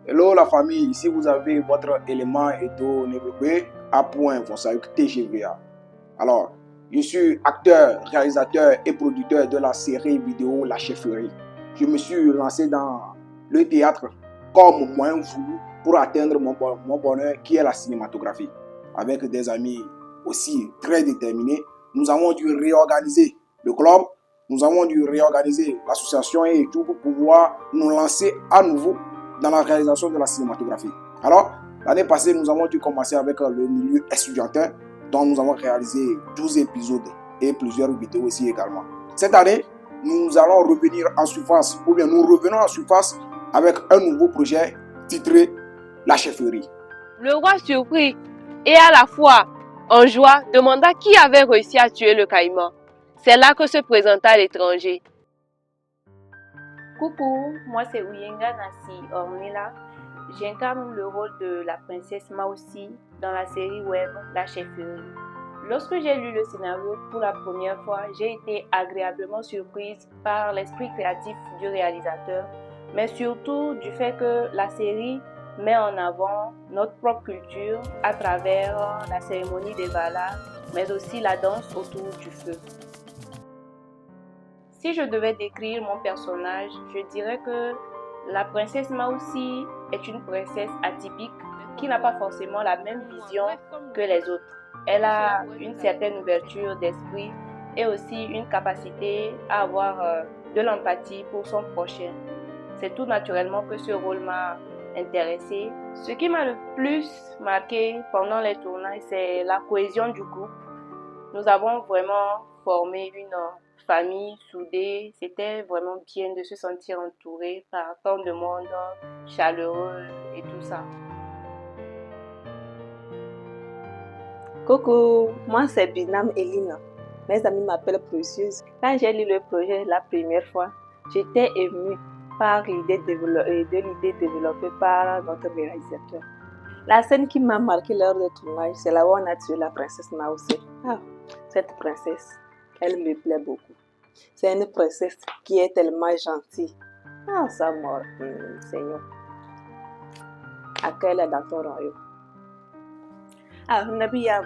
Hello la famille, ici vous avez votre élément Edo Nebebe à point Fonsaïk TGVA. Alors, je suis acteur, réalisateur et producteur de la série vidéo La Chefferie. Je me suis lancé dans le théâtre comme moyen voulu pour atteindre mon bonheur qui est la cinématographie. Avec des amis aussi très déterminés, nous avons dû réorganiser le club, nous avons dû réorganiser l'association et tout pour pouvoir nous lancer à nouveau dans la réalisation de la cinématographie. Alors, l'année passée, nous avons dû commencer avec le milieu estudiantin, dont nous avons réalisé 12 épisodes et plusieurs vidéos aussi également. Cette année, nous allons revenir en surface, ou bien nous revenons en surface avec un nouveau projet titré La Chefferie. Le roi surpris et à la fois en joie demanda qui avait réussi à tuer le caïman. C'est là que se présenta l'étranger. Coucou, moi c'est Uyenga Nasi Ornella. J'incarne le rôle de la princesse Mausi dans la série web La Chefferie. Lorsque j'ai lu le scénario pour la première fois, j'ai été agréablement surprise par l'esprit créatif du réalisateur, mais surtout du fait que la série met en avant notre propre culture à travers la cérémonie des Valas, mais aussi la danse autour du feu. Si je devais décrire mon personnage, je dirais que la princesse Mausi est une princesse atypique qui n'a pas forcément la même vision que les autres. Elle a une certaine ouverture d'esprit et aussi une capacité à avoir de l'empathie pour son prochain. C'est tout naturellement que ce rôle m'a intéressée. Ce qui m'a le plus marqué pendant les tournages, c'est la cohésion du groupe. Nous avons vraiment formé une famille soudée. C'était vraiment bien de se sentir entouré par tant de monde chaleureux et tout ça. Coucou, moi c'est Binam Elina. Mes amis m'appellent Précieuse. Quand j'ai lu le projet la première fois, j'étais émue par l'idée développée par notre réalisateur. La scène qui m'a marqué lors du tournage, c'est là où on a tué la princesse Mausi. Ah, cette princesse, elle me plaît beaucoup. C'est une princesse qui est tellement gentille. Ah, ça mort, Seigneur. Accueille dans ton royaume. Ah, Nabiya,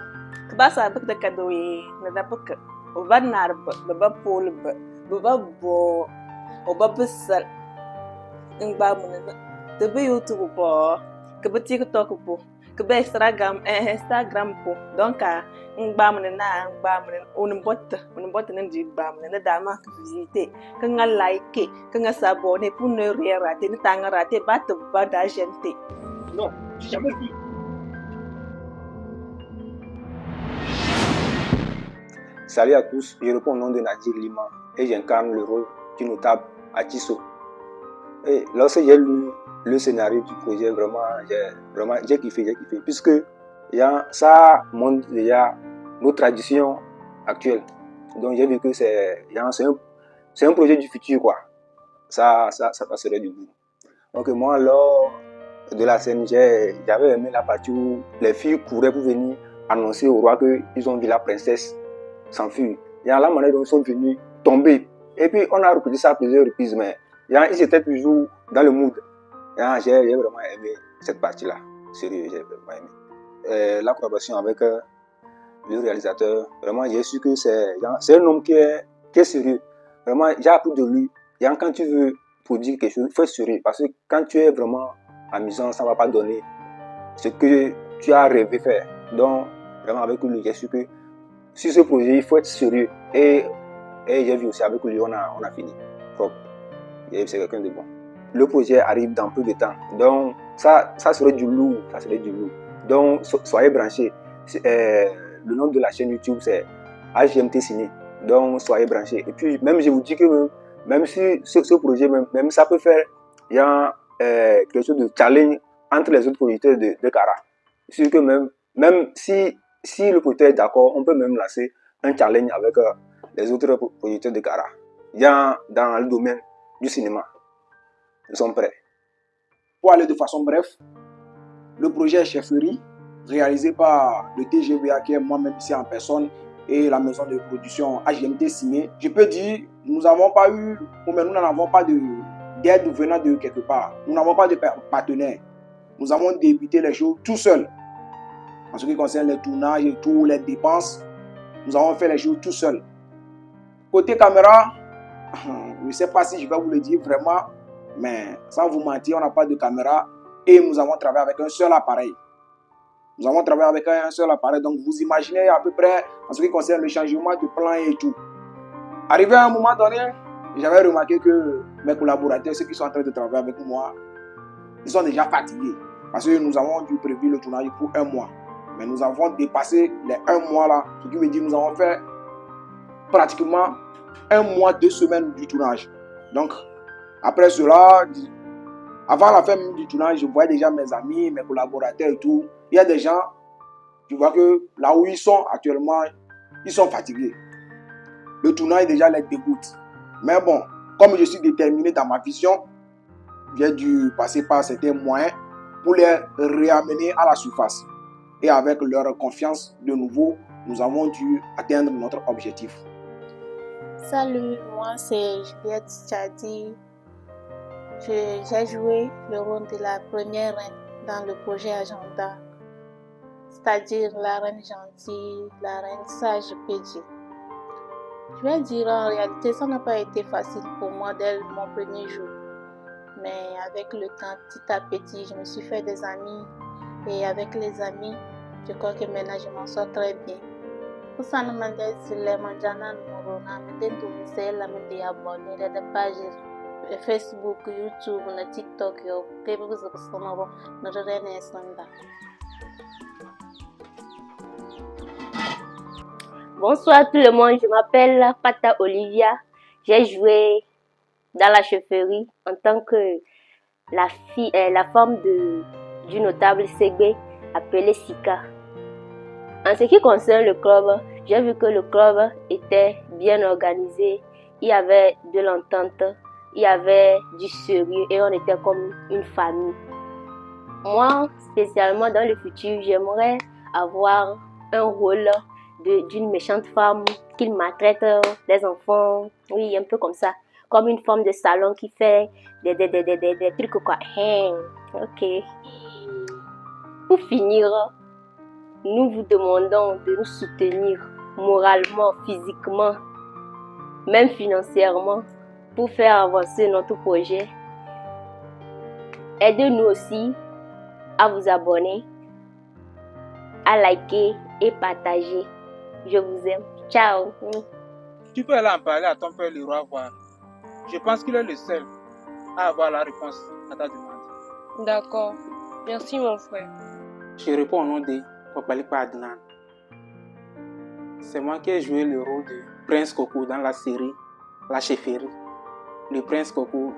ba sa bak da kadoye, na da bak, o ba nar ba pol ba bo, o ba bisal, ng ba mo na, da ba YouTube po, ka ba TikTok po, ka ba Instagram po, donc ng ba mo na, on bot na di ba mo na dama ka visiter, ka nga like, ka nga s'abonner pour ne rien rater, ne tanga rater, ba te ba da gente. Non, j'ai jamais vu. Salut à tous, je réponds au nom de Nadir Lima et j'incarne le rôle du notable Atiso. Et lorsque j'ai lu le scénario du projet, j'ai kiffé, puisque ça montre déjà nos traditions actuelles. Donc j'ai vu que c'est un projet du futur, quoi. Ça passerait du bout. Donc moi, lors de la scène, j'avais aimé la partie où les filles couraient pour venir annoncer au roi qu'ils ont vu la princesse s'enfuir. Il y a la manière dont ils sont venus tomber. Et puis on a reproduit ça à plusieurs reprises, mais ils étaient toujours dans le mood. J'ai vraiment aimé cette partie-là. Sérieux, j'ai vraiment aimé. La collaboration avec le réalisateur, vraiment j'ai su que c'est un homme qui est sérieux. Vraiment, j'ai appris de lui. Quand tu veux produire quelque chose, il faut être sérieux. Parce que quand tu es vraiment amusant, ça ne va pas donner ce que tu as rêvé faire. Donc, vraiment avec lui, j'ai su que sur ce projet, il faut être sérieux. Et j'ai vu aussi avec lui, on a fini. Propre. C'est quelqu'un de bon. Le projet arrive dans peu de temps. Donc, ça serait du lourd. Donc, soyez branchés. Le nom de la chaîne YouTube, c'est HGMT Ciné. Donc, soyez branchés. Et puis, même je vous dis que même si ce projet, même ça peut faire quelque chose de challenge entre les autres producteurs de Kara. C'est sûr que même si le producteur est d'accord, on peut même lancer un challenge avec les autres producteurs de Kara. Dans le domaine du cinéma. Nous sommes prêts. Pour aller de façon bref, le projet Chefferie, réalisé par le TGVA qui est moi-même ici en personne et la maison de production HGMT Ciné, je peux dire, nous n'avons pas eu, ou même nous n'avons pas d'aide venant de quelque part. Nous n'avons pas de partenaire. nous avons débuté les choses tout seuls. En ce qui concerne les tournages et tout, les dépenses, nous avons fait les choses tout seuls. Côté caméra, je ne sais pas si je vais vous le dire vraiment, mais sans vous mentir, on n'a pas de caméra et nous avons travaillé avec un seul appareil. Nous avons travaillé avec un seul appareil, donc vous imaginez à peu près en ce qui concerne le changement de plan et tout. Arrivé à un moment donné, j'avais remarqué que mes collaborateurs, ceux qui sont en train de travailler avec moi, ils sont déjà fatigués parce que nous avons dû prévoir le tournage pour 1 mois. Mais nous avons dépassé les 1 mois là, ce qui veut dire que nous avons fait pratiquement 1 mois, 2 semaines du tournage. Donc, après cela, avant la fin du tournage, je voyais déjà mes amis, mes collaborateurs et tout. Il y a des gens, tu vois que là où ils sont actuellement, ils sont fatigués. Le tournage déjà les dégoûte. Mais bon, comme je suis déterminé dans ma vision, j'ai dû passer par certains moyens pour les réamener à la surface. Et avec leur confiance, de nouveau, nous avons dû atteindre notre objectif. Salut, moi c'est Juliette Tchadi. J'ai joué le rôle de la première reine dans le projet Agenda, c'est-à-dire la reine gentille, la reine sage Pédi. Je vais dire en réalité, ça n'a pas été facile pour moi dès mon premier jour. Mais avec le temps, petit à petit, je me suis fait des amis. Et avec les amis, je crois que maintenant je m'en sors très bien. Pour ça, nous avons les manjana nous des abonnés, des pages Facebook, YouTube, TikTok, Bonsoir tout le monde, je m'appelle Pata Olivia. J'ai joué dans la chefferie en tant que la femme du notable Ségbé appelé Sika. En ce qui concerne le club, j'ai vu que le club était bien organisé, il y avait de l'entente, il y avait du sérieux et on était comme une famille. Moi, spécialement dans le futur, j'aimerais avoir un rôle d'une méchante femme qui maltraite les enfants, oui, un peu comme ça, comme une femme de salon qui fait des trucs quoi. Ok. Pour finir, nous vous demandons de nous soutenir moralement, physiquement, même financièrement, pour faire avancer notre projet. Aidez-nous aussi à vous abonner, à liker et partager. Je vous aime. Ciao. Tu peux aller en parler à ton père Leroy voir. Je pense qu'il est le seul à avoir la réponse à ta demande. D'accord. Merci mon frère. Je réponds au nom de Papalipa Adnan. C'est moi qui ai joué le rôle de Prince Coco dans la série La Chefferie. Le Prince Coco,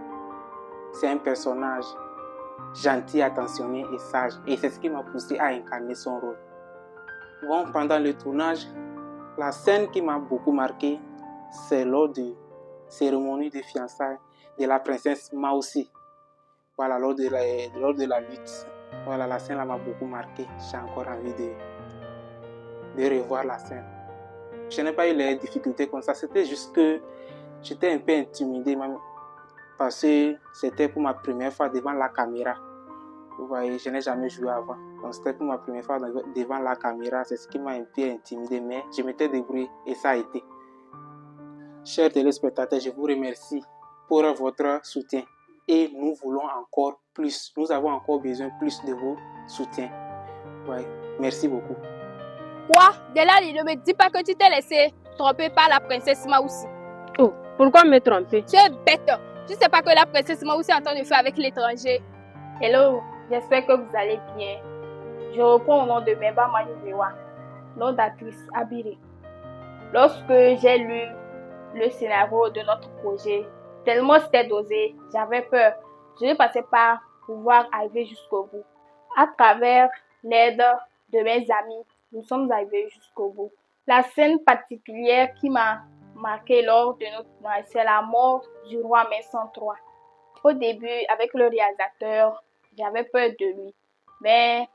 c'est un personnage gentil, attentionné et sage. Et c'est ce qui m'a poussé à incarner son rôle. Bon, pendant le tournage, la scène qui m'a beaucoup marqué, c'est lors de cérémonie de fiançailles de la princesse Maoussi. Voilà, lors de la lutte. Voilà, la scène m'a beaucoup marqué. J'ai encore envie de revoir la scène. Je n'ai pas eu les difficultés comme ça. C'était juste que j'étais un peu intimidé même parce que c'était pour ma première fois devant la caméra. Vous voyez, je n'ai jamais joué avant. Donc c'était pour ma première fois devant la caméra. C'est ce qui m'a un peu intimidé, mais je m'étais débrouillé et ça a été. Chers téléspectateurs, je vous remercie pour votre soutien. Et nous voulons encore plus. Nous avons encore besoin plus de vos soutiens. Ouais. Merci beaucoup. Quoi? Delali, ne me dis pas que tu t'es laissé tromper par la princesse Maoussi. Oh, pourquoi me tromper? Tu es bête. Tu sais pas que la princesse Maoussi est en train de faire avec l'étranger. Hello, j'espère que vous allez bien. Je reprends au nom de Meba Majudewa, nom d'actrice Abiri. Lorsque j'ai lu le scénario de notre projet, tellement c'était dosé, j'avais peur. Je ne pensais pas pouvoir arriver jusqu'au bout. À travers l'aide de mes amis, nous sommes arrivés jusqu'au bout. La scène particulière qui m'a marqué lors de notre tournage, c'est la mort du roi Messon III. Au début, avec le réalisateur, j'avais peur de lui. Mais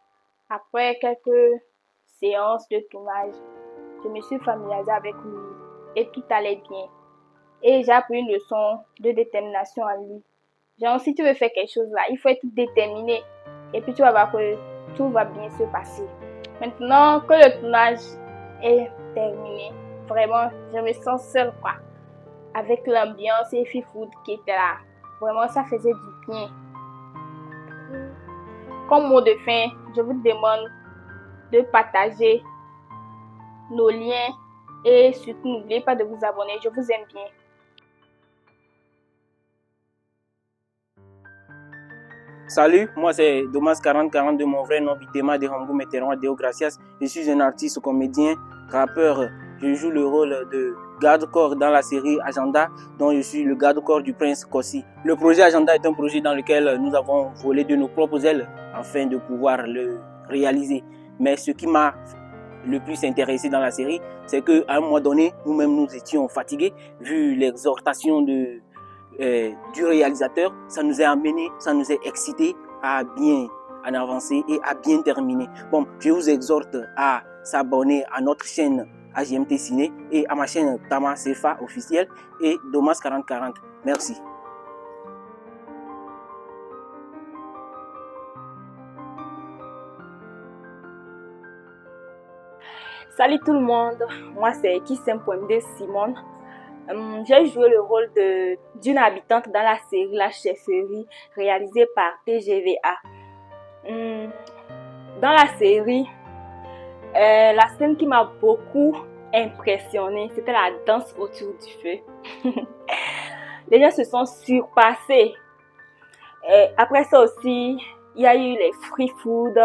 après quelques séances de tournage, je me suis familiarisée avec lui et tout allait bien. Et j'ai appris une leçon de détermination à lui. Genre, si tu veux faire quelque chose là, il faut être déterminé et puis tu vas voir que tout va bien se passer. Maintenant que le tournage est terminé, vraiment, je me sens seule, quoi. Avec l'ambiance et Fifood qui était là. Vraiment, ça faisait du bien. Comme mot de fin, je vous demande de partager nos liens et surtout n'oubliez pas de vous abonner. Je vous aime bien. Salut, moi c'est Domas 4040 de mon vrai nom Bitema de Hongo Meteron Deo Gracias. Je suis un artiste, comédien, rappeur. Je joue le rôle de garde-corps dans la série Agenda, dont je suis le garde-corps du prince Kossi. Le projet Agenda est un projet dans lequel nous avons volé de nos propres ailes afin de pouvoir le réaliser. Mais ce qui m'a le plus intéressé dans la série, c'est qu'à un moment donné, nous-mêmes nous étions fatigués, vu l'exhortation du réalisateur, ça nous a amené, ça nous a excité à bien en avancer et à bien terminer. Bon, je vous exhorte à s'abonner à notre chaîne AGMT Ciné et à ma chaîne Tama Sefa officielle et Domas 4040. Merci. Salut tout le monde, moi c'est Kisem.d Simone. J'ai joué le rôle d'une habitante dans la série La Chefferie réalisée par TGVA. Dans la série, la scène qui m'a beaucoup impressionnée, c'était la danse autour du feu. Les gens se sont surpassés. Après ça aussi, il y a eu les free food,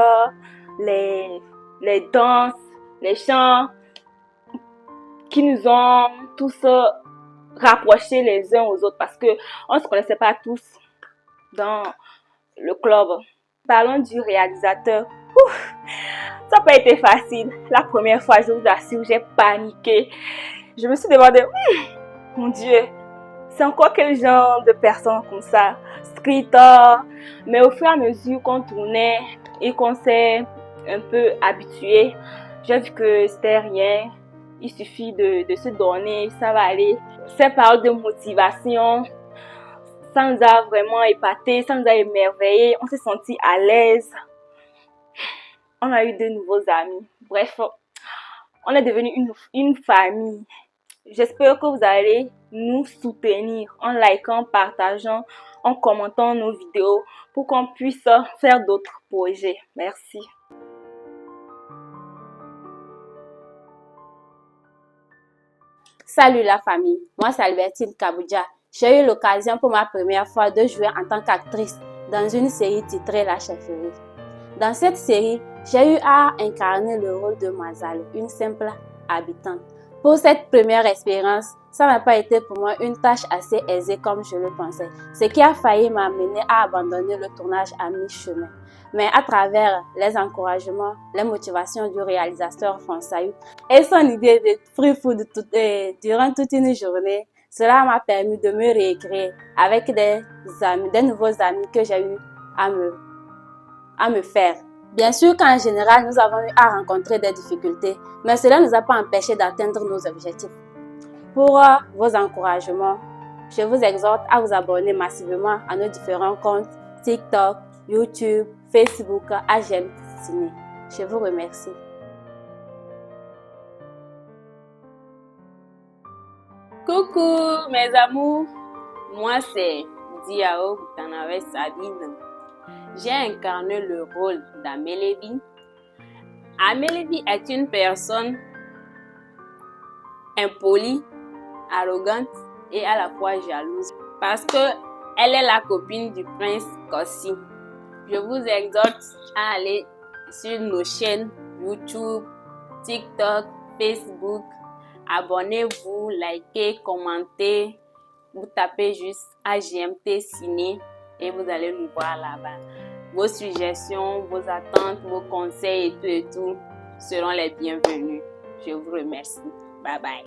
les danses, les chants qui nous ont tous rapprochés les uns aux autres parce qu'on ne se connaissait pas tous dans le club. Parlons du réalisateur. Ça n'a pas été facile. La première fois, je vous assure, j'ai paniqué. Je me suis demandé, mon Dieu, c'est encore quel genre de personne comme ça, streeter. Mais au fur et à mesure qu'on tournait et qu'on s'est un peu habitué, j'ai vu que c'était rien. Il suffit de se donner, ça va aller. Ces paroles de motivation, ça nous a vraiment épatés, ça nous a émerveillés. On s'est sentis à l'aise. On a eu de nouveaux amis. Bref, on est devenu une famille. J'espère que vous allez nous soutenir en likant, partageant, en commentant nos vidéos pour qu'on puisse faire d'autres projets. Merci. Salut la famille, moi c'est Albertine Kabouja. J'ai eu l'occasion pour ma première fois de jouer en tant qu'actrice dans une série titrée La Chefferie. Dans cette série, j'ai eu à incarner le rôle de Mazal, une simple habitante. Pour cette première expérience, ça n'a pas été pour moi une tâche assez aisée comme je le pensais, ce qui a failli m'amener à abandonner le tournage à mi-chemin. Mais à travers les encouragements, les motivations du réalisateur Fonsaï et son idée de free food durant toute une journée, cela m'a permis de me réécrire avec des nouveaux amis que j'ai eu à me faire. Bien sûr qu'en général, nous avons eu à rencontrer des difficultés, mais cela ne nous a pas empêché d'atteindre nos objectifs. Pour vos encouragements, je vous exhorte à vous abonner massivement à nos différents comptes TikTok, YouTube, Facebook, AGMT Ciné. Je vous remercie. Coucou mes amours, moi c'est Diao Tanave Sabine. J'ai incarné le rôle d'Amélévi. Amélévi est une personne impolie, arrogante et à la fois jalouse parce que elle est la copine du prince Kossi. Je vous exhorte à aller sur nos chaînes YouTube, TikTok, Facebook. Abonnez-vous, likez, commentez. Vous tapez juste AGMT Ciné et vous allez nous voir là-bas. Vos suggestions, vos attentes, vos conseils et tout seront les bienvenus. Je vous remercie. Bye bye.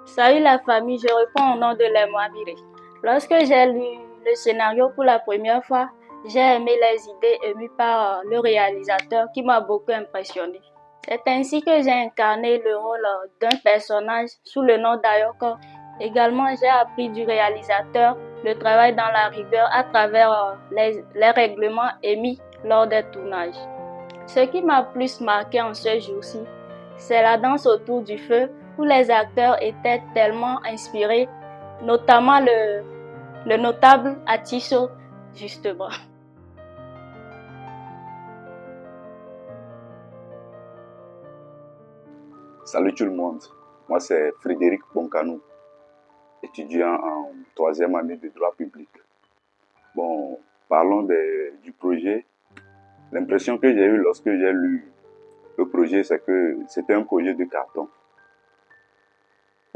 Salut la famille, je réponds au nom de Lemwabire. Lorsque j'ai lu le scénario pour la première fois, j'ai aimé les idées émues par le réalisateur qui m'a beaucoup impressionné. C'est ainsi que j'ai incarné le rôle d'un personnage sous le nom d'Ayoko. Également, j'ai appris du réalisateur le travail dans la rigueur à travers les règlements émis lors des tournages. Ce qui m'a plus marqué en ce jour-ci, c'est la danse autour du feu où les acteurs étaient tellement inspirés, notamment le notable Atiso, justement. Salut tout le monde, moi c'est Frédéric Boncanou, étudiant en 3e année de droit public. Bon, parlons du projet. L'impression que j'ai eue lorsque j'ai lu le projet, c'est que c'était un projet de carton.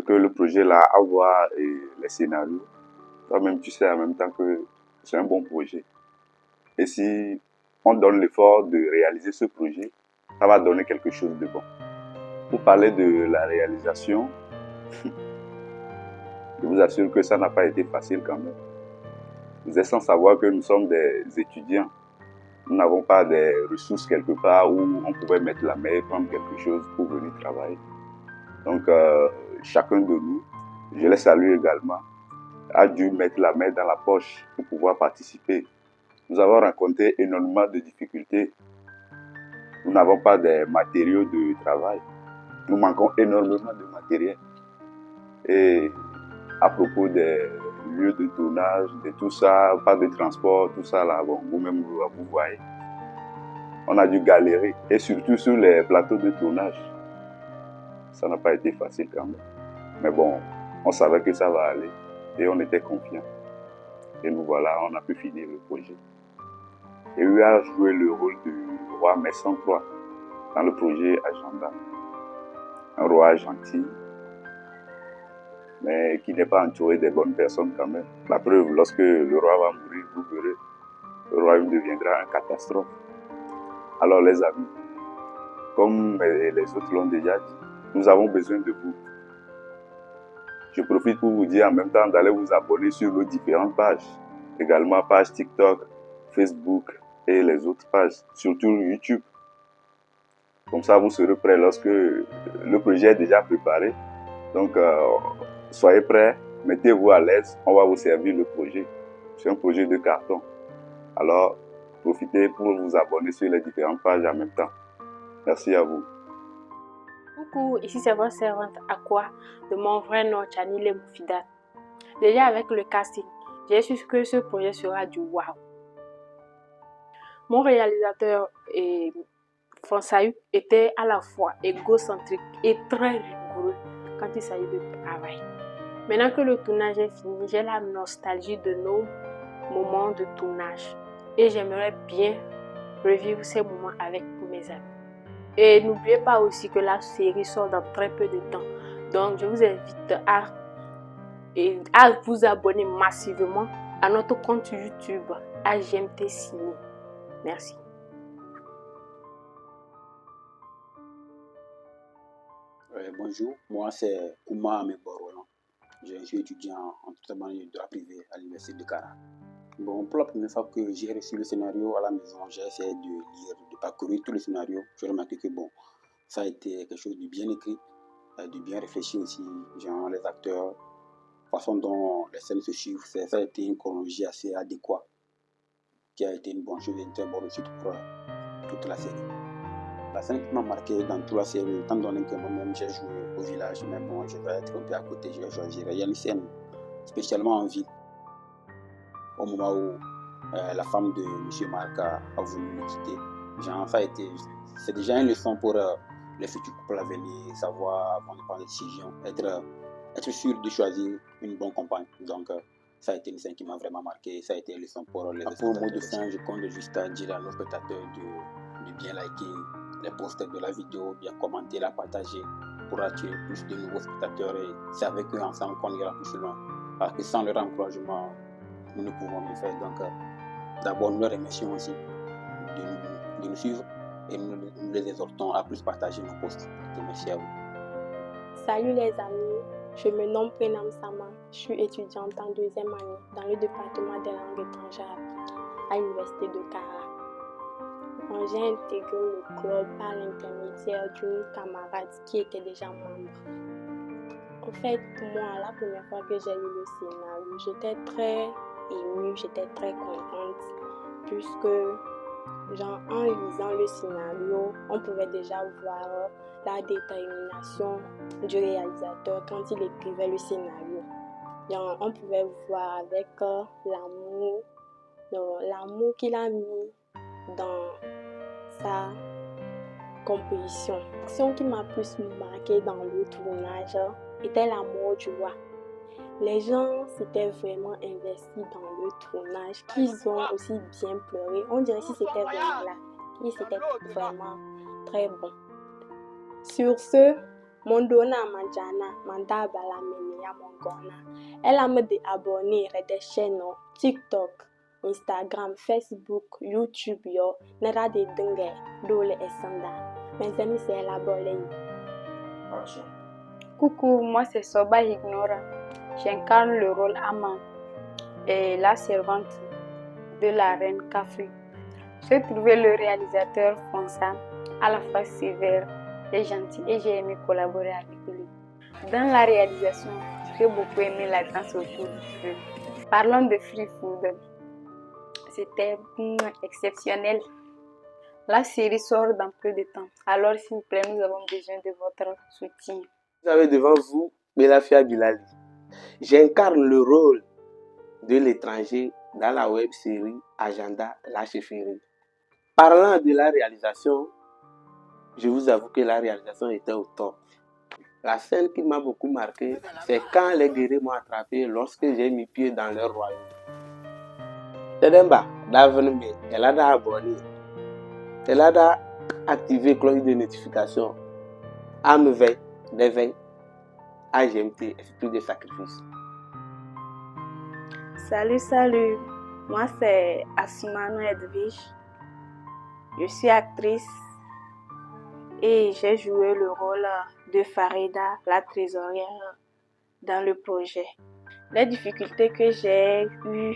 Que le projet là, à voir les scénarios, toi-même tu sais en même temps que c'est un bon projet. Et si on donne l'effort de réaliser ce projet, ça va donner quelque chose de bon. Pour parler de la réalisation, je vous assure que ça n'a pas été facile quand même. Vous êtes sans savoir que nous sommes des étudiants. Nous n'avons pas des ressources quelque part où on pouvait mettre la main et prendre quelque chose pour venir travailler. Donc, chacun de nous, je les salue également, a dû mettre la main dans la poche pour pouvoir participer. Nous avons rencontré énormément de difficultés. Nous n'avons pas de matériaux de travail. Nous manquons énormément de matériel. Et à propos des lieux de tournage, de tout ça, pas de transport, tout ça là, bon, vous-même vous voyez. On a dû galérer. Et surtout sur les plateaux de tournage. Ça n'a pas été facile quand même. Mais bon, on savait que ça va aller. Et on était confiants. Et nous voilà, on a pu finir le projet. Et lui a joué le rôle du roi Messon III dans le projet Agenda. Un roi gentil, mais qui n'est pas entouré des bonnes personnes quand même. La preuve, lorsque le roi va mourir, vous verrez, le royaume deviendra une catastrophe. Alors les amis, comme les autres l'ont déjà dit, nous avons besoin de vous. Je profite pour vous dire en même temps d'aller vous abonner sur nos différentes pages. Également page TikTok, Facebook et les autres pages, surtout YouTube. Comme ça, vous serez prêts lorsque le projet est déjà préparé. Donc, soyez prêts, mettez-vous à l'aise, on va vous servir le projet. C'est un projet de carton. Alors, profitez pour vous abonner sur les différentes pages en même temps. Merci à vous. Coucou, ici c'est votre servante Aqua de mon vrai nom Chanile Moufidat. Déjà avec le casting, j'ai su que ce projet sera du waouh. Mon réalisateur Fonsaï était à la fois égocentrique et très rigoureux quand il s'agit de travail. Maintenant que le tournage est fini, j'ai la nostalgie de nos moments de tournage et j'aimerais bien revivre ces moments avec tous mes amis. Et n'oubliez pas aussi que la série sort dans très peu de temps. Donc je vous invite à vous abonner massivement à notre compte YouTube AGMT Ciné. Merci. Bonjour, moi c'est Kouma Ameborolan. Je suis étudiant en traitement de droit privé à l'université de Cara. Bon, pour la première fois que j'ai reçu le scénario à la maison, j'ai essayé de lire, de parcourir tout le scénario. J'ai remarqué que bon, ça a été quelque chose de bien écrit, de bien réfléchi aussi. Genre les acteurs, la façon dont les scènes se suivent, ça a été une chronologie assez adéquate, qui a été une bonne chose et une très bonne réussite pour toute la série. La scène qui m'a marqué dans toute la série, étant donné que moi-même j'ai joué au village, mais bon, je vais être un peu à côté, je vais choisir. Il y a une scène spécialement en ville, au moment où la femme de M. Marca a voulu le quitter. Genre, c'est déjà une leçon pour les futurs couples à venir, savoir avant de prendre des décisions, être sûr de choisir une bonne compagne. Donc, ça a été une scène qui m'a vraiment marqué, ça a été une leçon pour les Pour le mot de fin, je compte juste à dire à nos spectateurs de bien liker les posters de la vidéo, bien commenter, la partager pour attirer plus de nouveaux spectateurs et c'est avec eux ensemble qu'on ira plus loin. Parce que sans leur encouragement, nous ne pouvons rien faire. Donc, d'abord, nous les remercions aussi de nous suivre et nous les exhortons à plus partager nos posts. Merci à vous. Salut les amis, je me nomme Prenam Sama, je suis étudiante en 2e année dans le département des langues étrangères à l'université de Cara. J'ai intégré le club par l'intermédiaire d'une camarade qui était déjà membre. En fait, moi, la première fois que j'ai lu le scénario, j'étais très émue, j'étais très contente, puisque, genre, en lisant le scénario, on pouvait déjà voir la détermination du réalisateur quand il écrivait le scénario. Genre, on pouvait voir avec l'amour qu'il a mis dans sa composition. L'action qui m'a plus marqué dans le tournage était la mort du roi. Les gens s'étaient vraiment investis dans le tournage, qu'ils ont aussi bien pleuré. On dirait si c'était vraiment là, et c'était vraiment très bon. Sur ce, Mondona Manjana, Manda Balamenia Mongona, elle a me abonné à des chaînes TikTok, Instagram, Facebook, YouTube, yo, nera de dengue, dole et sanda. Mes amis, c'est la bolée. Coucou, moi c'est Soba Ignora. J'incarne le rôle Ama et la servante de la reine Kafri. J'ai trouvé le réalisateur Fonsa à la fois sévère et gentil et j'ai aimé collaborer avec lui. Dans la réalisation, j'ai beaucoup aimé la danse autour du feu. Parlons de Free Food. C'était exceptionnel. La série sort dans peu de temps. Alors s'il vous plaît, nous avons besoin de votre soutien. Vous avez devant vous Belafia Bilali. J'incarne le rôle de l'étranger dans la web série Agenda La Chefferie. Parlant de la réalisation, je vous avoue que la réalisation était au top. La scène qui m'a beaucoup marqué, c'est quand les guerriers m'ont attrapé lorsque j'ai mis pied dans leur royaume. Tedemba, d'avenir, elle a abonné. Elle a activé cloche de notification. Amveille, d'éveil, AGMT, esprit de sacrifice. Salut. Moi, c'est Asumano Edwige. Je suis actrice et j'ai joué le rôle de Farida, la trésorière, dans le projet. Les difficultés que j'ai eues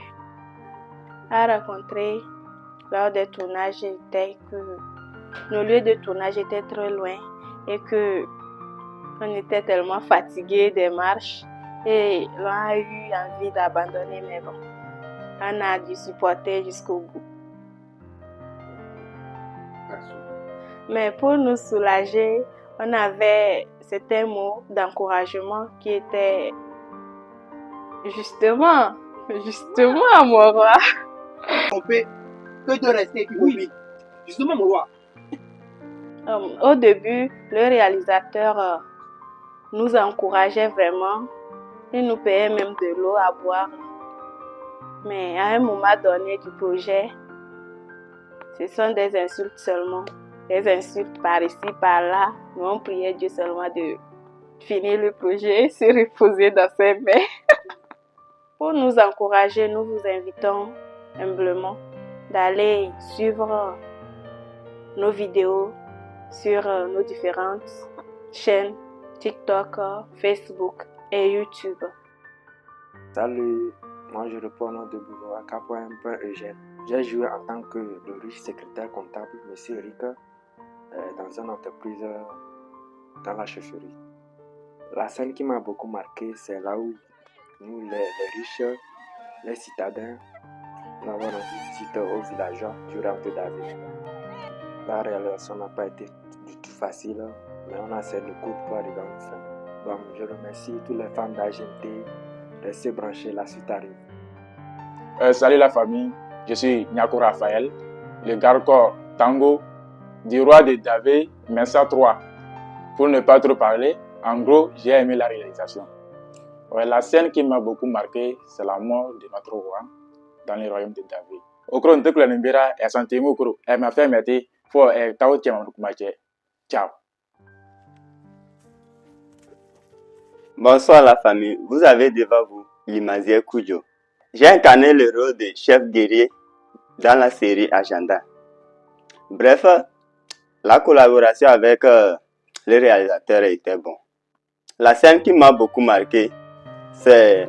à rencontrer lors des tournages étaient que nos lieux de tournage étaient très loin et que on était tellement fatigués des marches et on a eu envie d'abandonner, mais bon, on a dû supporter jusqu'au bout. Mais pour nous soulager, on avait certains mots d'encouragement qui étaient justement mon roi. On peut que de rester, oui, justement mon roi. Au début, le réalisateur nous encourageait vraiment. Il nous payait même de l'eau à boire. Mais à un moment donné du projet, ce sont des insultes seulement. Des insultes par ici, par là. Nous on priait Dieu seulement de finir le projet et se reposer dans ses mains. Pour nous encourager, nous vous invitons humblement d'aller suivre nos vidéos sur nos différentes chaînes TikTok, Facebook et YouTube. Salut, moi je réponds au nom de Bouloua Capoin Eugène. J'ai joué en tant que le riche secrétaire comptable, M. Eric, dans une entreprise dans la chefferie. La scène qui m'a beaucoup marqué, c'est là où nous, les riches, les citadins, nous avons rendu visite aux villageois du rang de David. La réalisation n'a pas été du tout facile, mais on a fait le coup pour arriver à fin. Bon, je remercie toutes les femmes d'AGMT. Restez branchés, la suite arrive. Salut la famille, je suis Nyako Raphaël, le garde-corps Tango du roi de Davé, Mensa 3. Pour ne pas trop parler, en gros, j'ai aimé la réalisation. Ouais, la scène qui m'a beaucoup marqué, c'est la mort de notre roi dans le royaume de Davé. Okro ntekle nimbera et santé mokro, elle m'a fait mettre pour tao tiens ciao. Bonsoir la famille, vous avez devant vous Limazier Koujo. J'ai incarné le rôle de chef guerrier dans la série Agenda. Bref, la collaboration avec le réalisateur était bon. La scène qui m'a beaucoup marqué, c'est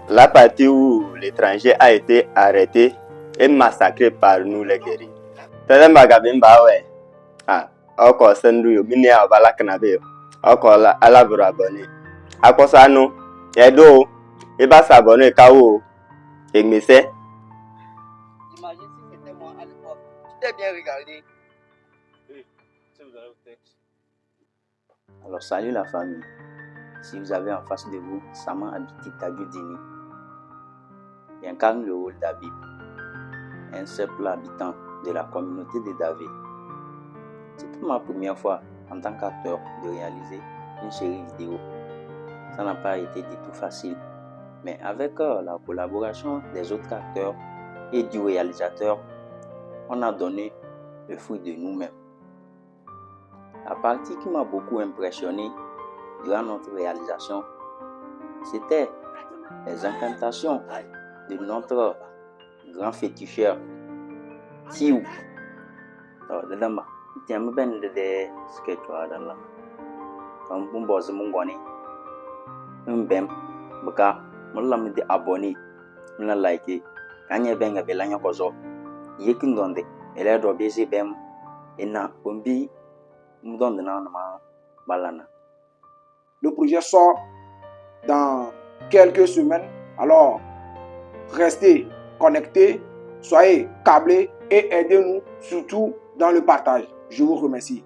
la partie où l'étranger a été arrêté et massacré par nous les guerriers. À quoi ça non? Et d'eau, et bah s'abonner KO. Et me c'est. Imagine si c'était moi à l'époque. Tu t'es bien regardé. Alors, salut la famille. Si vous avez en face de vous Sama Abiti Tagudini, il incarne le rôle d'Abib, un simple habitant de la communauté de Davé. C'était ma première fois en tant qu'acteur de réaliser une série vidéo. Ça n'a pas été du tout facile, mais avec la collaboration des autres acteurs et du réalisateur, on a donné le fruit de nous-mêmes. La partie qui m'a beaucoup impressionné durant notre réalisation, c'était les incantations de notre grand féticheur, Tiou. Tiens, ben de sketch là. Comme pour bosser mon goni, bem, baka, mon lame de abonné, mon like, quand y a ben à belanya kozo, yekin donde, elle a droit baiser bem, et na, umbi. Le projet sort dans quelques semaines. Alors, restez connectés, soyez câblés et aidez-nous surtout dans le partage. Je vous remercie.